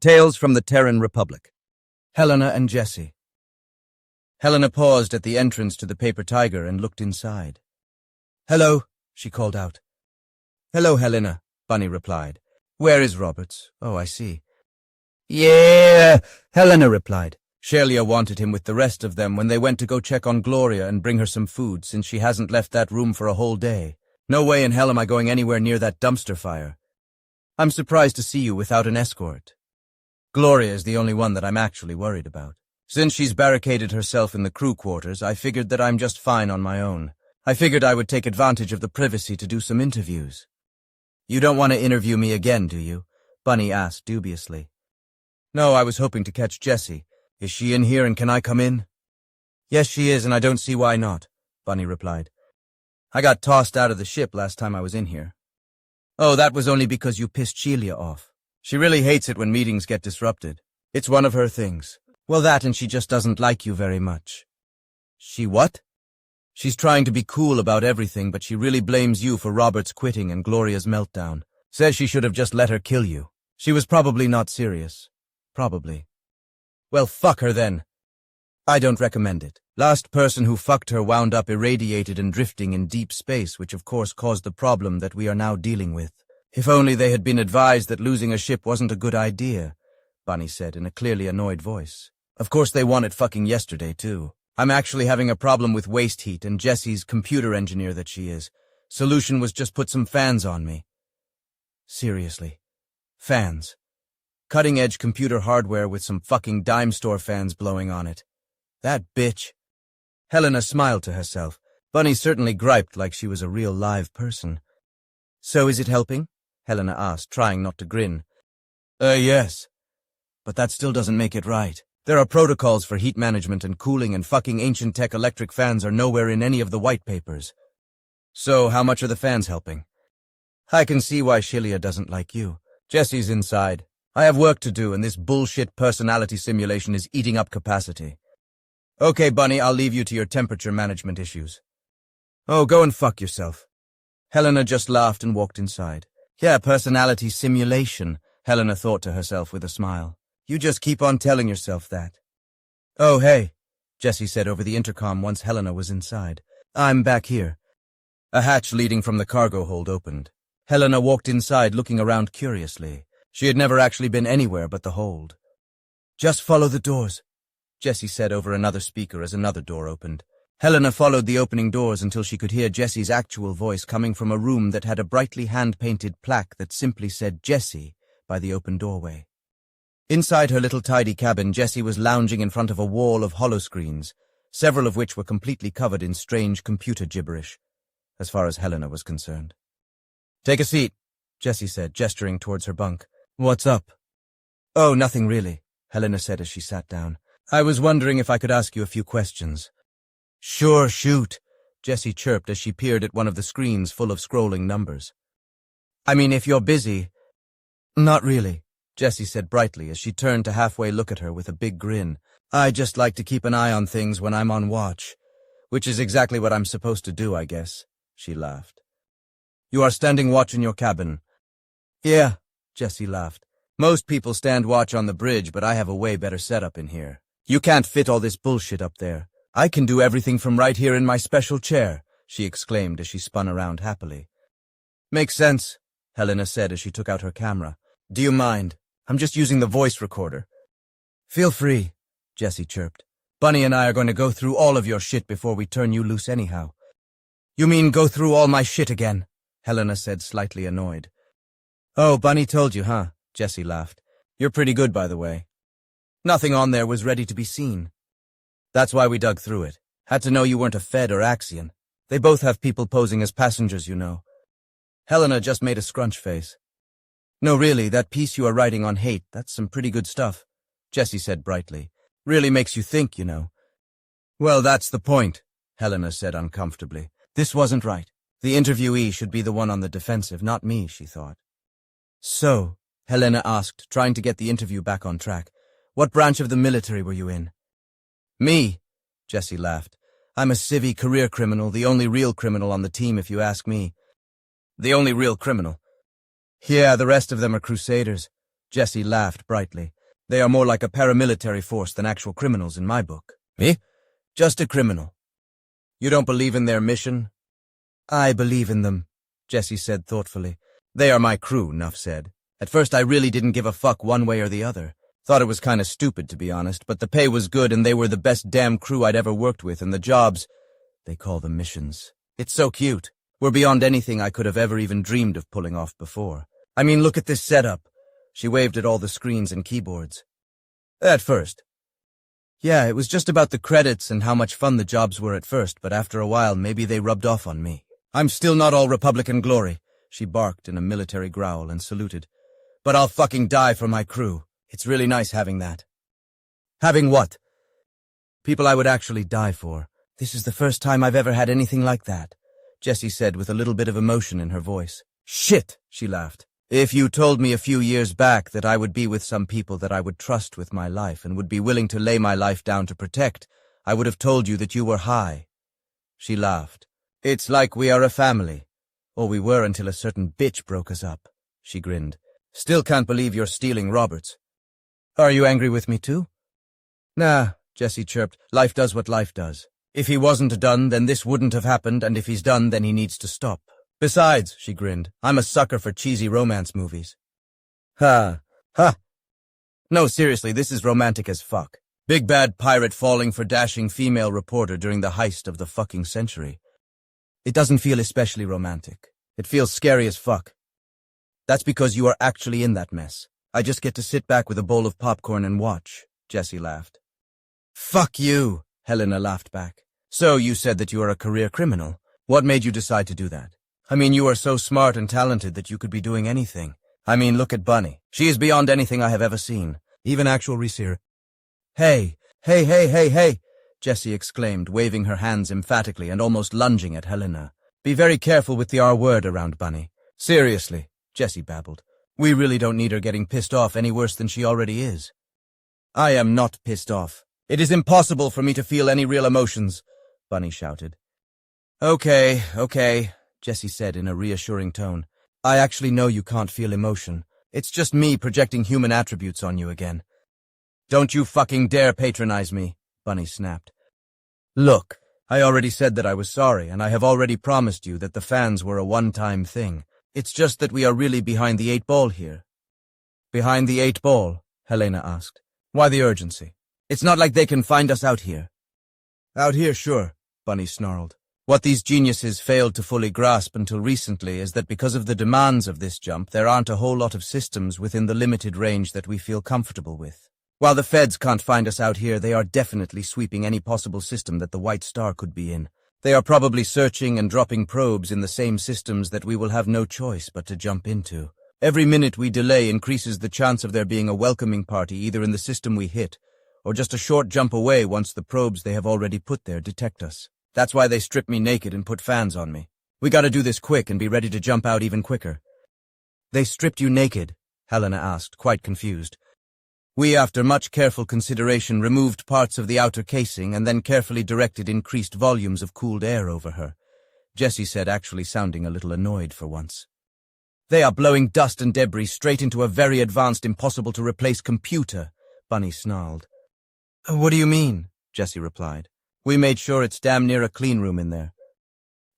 Tales from the Terran Republic. Helena and Jessie. Helena paused at the entrance to the paper tiger and looked inside. "Hello," she called out. "Hello, Helena," Bunny replied. "Where is Roberts? Oh, I see." "Yeah," Helena replied. Shelia wanted him with the rest of them when they went to go check on Gloria and bring her some food, since she hasn't left that room for a whole day. No way in hell am I going anywhere near that dumpster fire. I'm surprised to see you without an escort. Gloria is the only one that I'm actually worried about. Since she's barricaded herself in the crew quarters, I figured that I'm just fine on my own. I figured I would take advantage of the privacy to do some interviews. You don't want to interview me again, do you? Bunny asked dubiously. No, I was hoping to catch Jessie. Is she in here and can I come in? Yes, she is, and I don't see why not, Bunny replied. I got tossed out of the ship last time I was in here. Oh, that was only because you pissed Shelia off. She really hates it when meetings get disrupted. It's one of her things. Well, that and she just doesn't like you very much. She what? She's trying to be cool about everything, but she really blames you for Robert's quitting and Gloria's meltdown. Says she should have just let her kill you. She was probably not serious. Probably. Well, fuck her then. I don't recommend it. Last person who fucked her wound up irradiated and drifting in deep space, which of course caused the problem that we are now dealing with. If only they had been advised that losing a ship wasn't a good idea, Bunny said in a clearly annoyed voice. Of course they wanted fucking yesterday, too. I'm actually having a problem with waste heat, and Jessie's computer engineer that she is. Solution was just put some fans on me. Seriously. Fans. Cutting-edge computer hardware with some fucking dime store fans blowing on it. That bitch. Helena smiled to herself. Bunny certainly griped like she was a real live person. So is it helping? Helena asked, trying not to grin. Yes. But that still doesn't make it right. There are protocols for heat management and cooling, and fucking ancient tech electric fans are nowhere in any of the white papers. So how much are the fans helping? I can see why Shelia doesn't like you. Jessie's inside. I have work to do, and this bullshit personality simulation is eating up capacity. Okay, Bunny, I'll leave you to your temperature management issues. Oh, go and fuck yourself. Helena just laughed and walked inside. Yeah, personality simulation, Helena thought to herself with a smile. You just keep on telling yourself that. Oh, hey, Jessie said over the intercom once Helena was inside. I'm back here. A hatch leading from the cargo hold opened. Helena walked inside, looking around curiously. She had never actually been anywhere but the hold. Just follow the doors, Jessie said over another speaker as another door opened. Helena followed the opening doors until she could hear Jessie's actual voice coming from a room that had a brightly hand-painted plaque that simply said Jessie by the open doorway. Inside her little tidy cabin, Jessie was lounging in front of a wall of holoscreens, several of which were completely covered in strange computer gibberish, as far as Helena was concerned. Take a seat, Jessie said, gesturing towards her bunk. What's up? Oh, nothing really, Helena said as she sat down. I was wondering if I could ask you a few questions. Sure, shoot, Jessie chirped as she peered at one of the screens full of scrolling numbers. I mean, if you're busy. Not really, Jessie said brightly as she turned to halfway look at her with a big grin. I just like to keep an eye on things when I'm on watch, which is exactly what I'm supposed to do, I guess, she laughed. You are standing watch in your cabin. Yeah, Jessie laughed. Most people stand watch on the bridge, but I have a way better setup in here. You can't fit all this bullshit up there. I can do everything from right here in my special chair, she exclaimed as she spun around happily. Makes sense, Helena said as she took out her camera. Do you mind? I'm just using the voice recorder. Feel free, Jessie chirped. Bunny and I are going to go through all of your shit before we turn you loose anyhow. You mean go through all my shit again? Helena said, slightly annoyed. Oh, Bunny told you, huh? Jessie laughed. You're pretty good, by the way. Nothing on there was ready to be seen. That's why we dug through it. Had to know you weren't a Fed or Axion. They both have people posing as passengers, you know. Helena just made a scrunch face. No, really, that piece you are writing on hate, that's some pretty good stuff, Jessie said brightly. Really makes you think, you know. Well, that's the point, Helena said uncomfortably. This wasn't right. The interviewee should be the one on the defensive, not me, she thought. So, Helena asked, trying to get the interview back on track, what branch of the military were you in? Me, Jessie laughed. I'm a civvy career criminal, the only real criminal on the team if you ask me. The only real criminal? Yeah, the rest of them are crusaders. Jessie laughed brightly. They are more like a paramilitary force than actual criminals in my book. Me? Just a criminal. You don't believe in their mission? I believe in them, Jessie said thoughtfully. They are my crew, Nuff said. At first I really didn't give a fuck one way or the other. Thought it was kinda stupid, to be honest, but the pay was good and they were the best damn crew I'd ever worked with, and the jobs, they call them missions. It's so cute. We're beyond anything I could have ever even dreamed of pulling off before. I mean, look at this setup. She waved at all the screens and keyboards. At first. Yeah, it was just about the credits and how much fun the jobs were at first, but after a while maybe they rubbed off on me. I'm still not all Republican glory, she barked in a military growl and saluted. But I'll fucking die for my crew. It's really nice having that. Having what? People I would actually die for. This is the first time I've ever had anything like that, Jessie said with a little bit of emotion in her voice. Shit, she laughed. If you told me a few years back that I would be with some people that I would trust with my life and would be willing to lay my life down to protect, I would have told you that you were high. She laughed. It's like we are a family. Or we were until a certain bitch broke us up. She grinned. Still can't believe you're stealing Roberts. Are you angry with me too? Nah, Jessie chirped. Life does what life does. If he wasn't done, then this wouldn't have happened, and if he's done, then he needs to stop. Besides, she grinned, I'm a sucker for cheesy romance movies. Ha. No, seriously, this is romantic as fuck. Big bad pirate falling for dashing female reporter during the heist of the fucking century. It doesn't feel especially romantic. It feels scary as fuck. That's because you are actually in that mess. I just get to sit back with a bowl of popcorn and watch, Jessie laughed. Fuck you, Helena laughed back. So you said that you are a career criminal. What made you decide to do that? I mean, you are so smart and talented that you could be doing anything. I mean, look at Bunny. She is beyond anything I have ever seen. Even actual research. Hey, Jessie exclaimed, waving her hands emphatically and almost lunging at Helena. Be very careful with the R word around Bunny. Seriously, Jessie babbled. We really don't need her getting pissed off any worse than she already is. I am not pissed off. It is impossible for me to feel any real emotions, Bunny shouted. Okay, Jessie said in a reassuring tone. I actually know you can't feel emotion. It's just me projecting human attributes on you again. Don't you fucking dare patronize me, Bunny snapped. Look, I already said that I was sorry, and I have already promised you that the fans were a one-time thing. It's just that we are really behind the 8 ball here. Behind the 8 ball? Helena asked. Why the urgency? It's not like they can find us out here. Out here, sure, Bunny snarled. What these geniuses failed to fully grasp until recently is that because of the demands of this jump, there aren't a whole lot of systems within the limited range that we feel comfortable with. While the feds can't find us out here, they are definitely sweeping any possible system that the White Star could be in. They are probably searching and dropping probes in the same systems that we will have no choice but to jump into. Every minute we delay increases the chance of there being a welcoming party either in the system we hit, or just a short jump away once the probes they have already put there detect us. That's why they strip me naked and put fans on me. We gotta do this quick and be ready to jump out even quicker. They stripped you naked? Helena asked, quite confused. We, after much careful consideration, removed parts of the outer casing and then carefully directed increased volumes of cooled air over her, Jessie said, actually sounding a little annoyed for once. They are blowing dust and debris straight into a very advanced, impossible-to-replace computer, Bunny snarled. What do you mean? Jessie replied. We made sure it's damn near a clean room in there.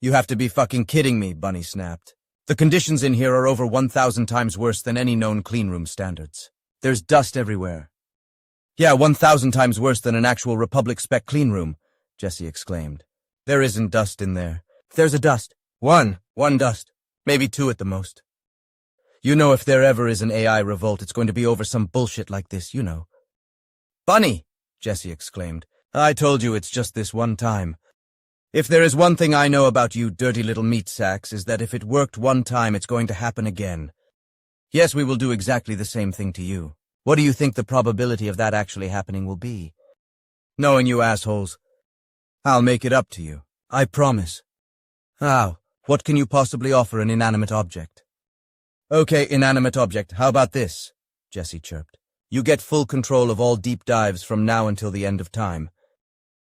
You have to be fucking kidding me, Bunny snapped. The conditions in here are over 1,000 times worse than any known cleanroom standards. There's dust everywhere. Yeah, 1,000 times worse than an actual Republic spec cleanroom, Jessie exclaimed. There isn't dust in there. There's a dust. One dust. Maybe 2 at the most. You know, if there ever is an AI revolt, it's going to be over some bullshit like this, you know. Bunny, Jessie exclaimed. I told you it's just this one time. If there is one thing I know about you dirty little meat sacks, is that if it worked one time, it's going to happen again. Yes, we will do exactly the same thing to you. What do you think the probability of that actually happening will be? Knowing you assholes. I'll make it up to you. I promise. How? What can you possibly offer an inanimate object? Okay, inanimate object, how about this? Jessie chirped. You get full control of all deep dives from now until the end of time.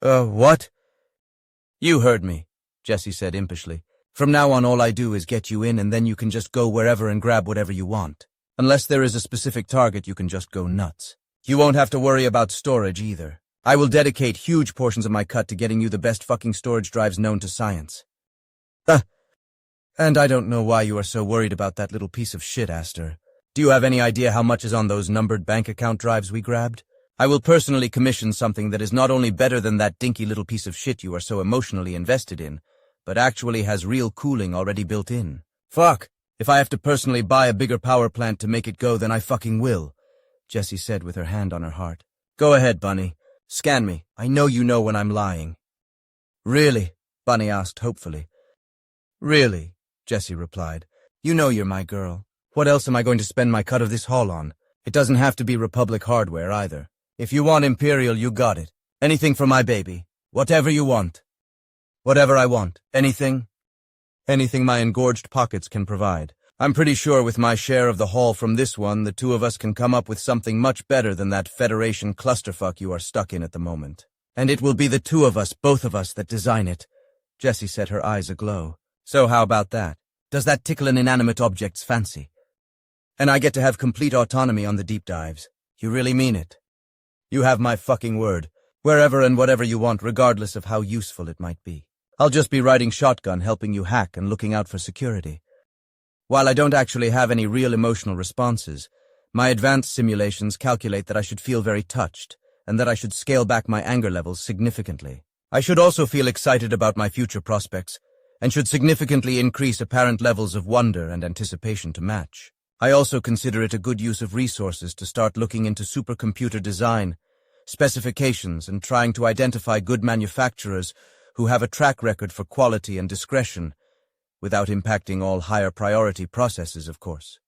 What? You heard me, Jessie said impishly. From now on, all I do is get you in, and then you can just go wherever and grab whatever you want. Unless there is a specific target, you can just go nuts. You won't have to worry about storage either. I will dedicate huge portions of my cut to getting you the best fucking storage drives known to science. And I don't know why you are so worried about that little piece of shit, Aster. Do you have any idea how much is on those numbered bank account drives we grabbed? I will personally commission something that is not only better than that dinky little piece of shit you are so emotionally invested in, but actually has real cooling already built in. Fuck! If I have to personally buy a bigger power plant to make it go, then I fucking will, Jessie said with her hand on her heart. Go ahead, Bunny. Scan me. I know you know when I'm lying. Really? Bunny asked hopefully. Really? Jessie replied. You know you're my girl. What else am I going to spend my cut of this haul on? It doesn't have to be Republic hardware either. If you want Imperial, you got it. Anything for my baby. Whatever you want. Whatever I want. Anything? Anything my engorged pockets can provide. I'm pretty sure with my share of the haul from this one, the two of us can come up with something much better than that Federation clusterfuck you are stuck in at the moment. And it will be the two of us, both of us, that design it. Jessie set her eyes aglow. So how about that? Does that tickle an inanimate object's fancy? And I get to have complete autonomy on the deep dives. You really mean it? You have my fucking word. Wherever and whatever you want, regardless of how useful it might be. I'll just be riding shotgun, helping you hack and looking out for security. While I don't actually have any real emotional responses, my advanced simulations calculate that I should feel very touched, and that I should scale back my anger levels significantly. I should also feel excited about my future prospects, and should significantly increase apparent levels of wonder and anticipation to match. I also consider it a good use of resources to start looking into supercomputer design, specifications, and trying to identify good manufacturers who have a track record for quality and discretion, without impacting all higher priority processes, of course.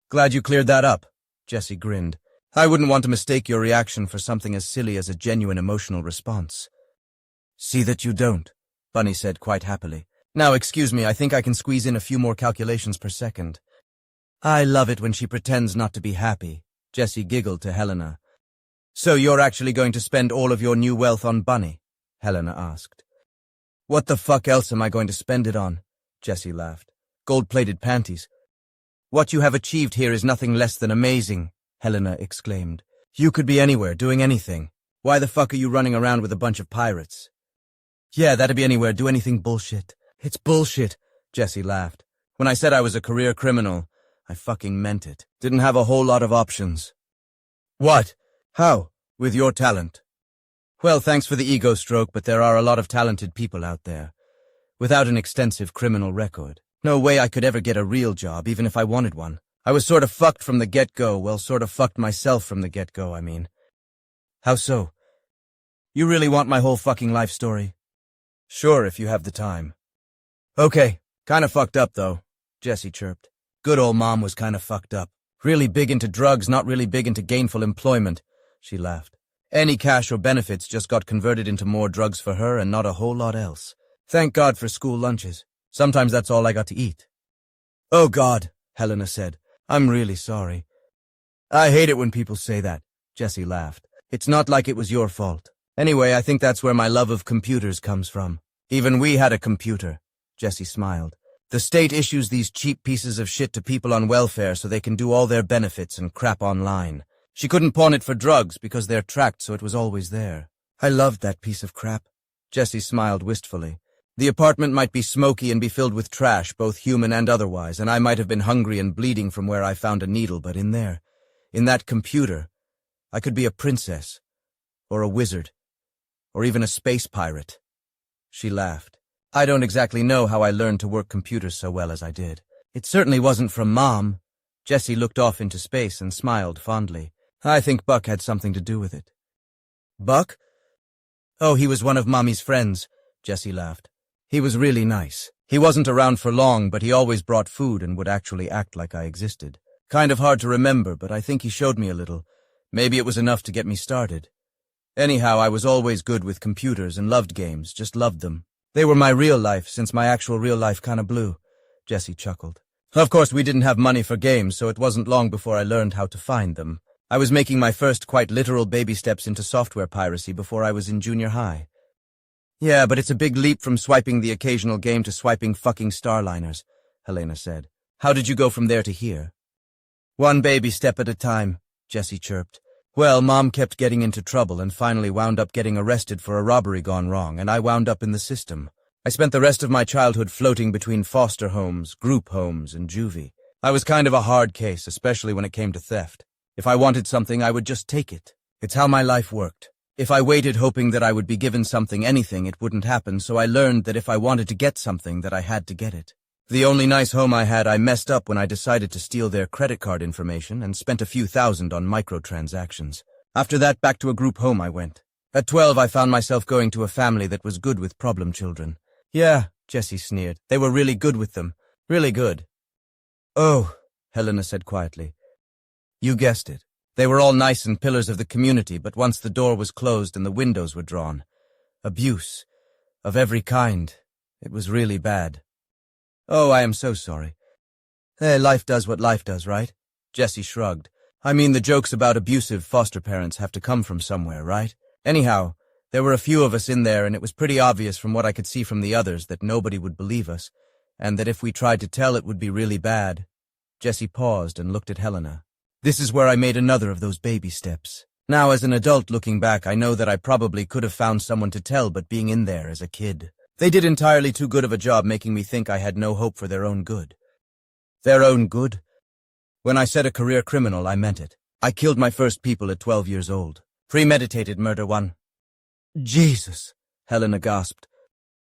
Glad you cleared that up, Jessie grinned. I wouldn't want to mistake your reaction for something as silly as a genuine emotional response. See that you don't, Bunny said quite happily. Now, excuse me, I think I can squeeze in a few more calculations per second. I love it when she pretends not to be happy, Jessie giggled to Helena. So you're actually going to spend all of your new wealth on Bunny? Helena asked. What the fuck else am I going to spend it on? Jessie laughed. Gold-plated panties. What you have achieved here is nothing less than amazing, Helena exclaimed. You could be anywhere, doing anything. Why the fuck are you running around with a bunch of pirates? Yeah, that'd be anywhere, do anything bullshit. It's bullshit, Jessie laughed. When I said I was a career criminal, I fucking meant it. Didn't have a whole lot of options. What? How? With your talent? Well, thanks for the ego stroke, but there are a lot of talented people out there. Without an extensive criminal record. No way I could ever get a real job, even if I wanted one. I was sort of fucked from the get-go, well, sort of fucked myself from the get-go, I mean. How so? You really want my whole fucking life story? Sure, if you have the time. Okay, kinda fucked up, though, Jessie chirped. Good old mom was kinda fucked up. Really big into drugs, not really big into gainful employment, she laughed. Any cash or benefits just got converted into more drugs for her and not a whole lot else. Thank God for school lunches. Sometimes that's all I got to eat. Oh God, Helena said. I'm really sorry. I hate it when people say that, Jessie laughed. It's not like it was your fault. Anyway, I think that's where my love of computers comes from. Even we had a computer, Jessie smiled. The state issues these cheap pieces of shit to people on welfare so they can do all their benefits and crap online. She couldn't pawn it for drugs because they're tracked, so it was always there. I loved that piece of crap. Jessie smiled wistfully. The apartment might be smoky and be filled with trash, both human and otherwise, and I might have been hungry and bleeding from where I found a needle, but in there, in that computer, I could be a princess, or a wizard, or even a space pirate. She laughed. I don't exactly know how I learned to work computers so well as I did. It certainly wasn't from Mom. Jessie looked off into space and smiled fondly. I think Buck had something to do with it. Buck? Oh, he was one of Mommy's friends, Jessie laughed. He was really nice. He wasn't around for long, but he always brought food and would actually act like I existed. Kind of hard to remember, but I think he showed me a little. Maybe it was enough to get me started. Anyhow, I was always good with computers and loved games, just loved them. They were my real life, since my actual real life kinda blew. Jessie chuckled. Of course, we didn't have money for games, so it wasn't long before I learned how to find them. I was making my first quite literal baby steps into software piracy before I was in junior high. Yeah, but it's a big leap from swiping the occasional game to swiping fucking starliners, Helena said. How did you go from there to here? One baby step at a time, Jessie chirped. Well, Mom kept getting into trouble and finally wound up getting arrested for a robbery gone wrong, and I wound up in the system. I spent the rest of my childhood floating between foster homes, group homes, and juvie. I was kind of a hard case, especially when it came to theft. If I wanted something, I would just take it. It's how my life worked. If I waited hoping that I would be given something, anything, it wouldn't happen, so I learned that if I wanted to get something, that I had to get it. The only nice home I had, I messed up when I decided to steal their credit card information and spent a few thousand on microtransactions. After that, back to a group home I went. At 12, I found myself going to a family that was good with problem children. Yeah, Jessie sneered. They were really good with them. Really good. Oh, Helena said quietly. You guessed it. They were all nice and pillars of the community, but once the door was closed and the windows were drawn. Abuse. Of every kind. It was really bad. Oh, I am so sorry. Hey, life does what life does, right? Jessie shrugged. I mean, the jokes about abusive foster parents have to come from somewhere, right? Anyhow, there were a few of us in there, and it was pretty obvious from what I could see from the others that nobody would believe us, and that if we tried to tell, it would be really bad. Jessie paused and looked at Helena. This is where I made another of those baby steps. Now, as an adult looking back, I know that I probably could have found someone to tell, but being in there as a kid, they did entirely too good of a job making me think I had no hope for their own good. Their own good? When I said a career criminal, I meant it. I killed my first people at 12 years old. Premeditated murder one. Jesus, Helena gasped.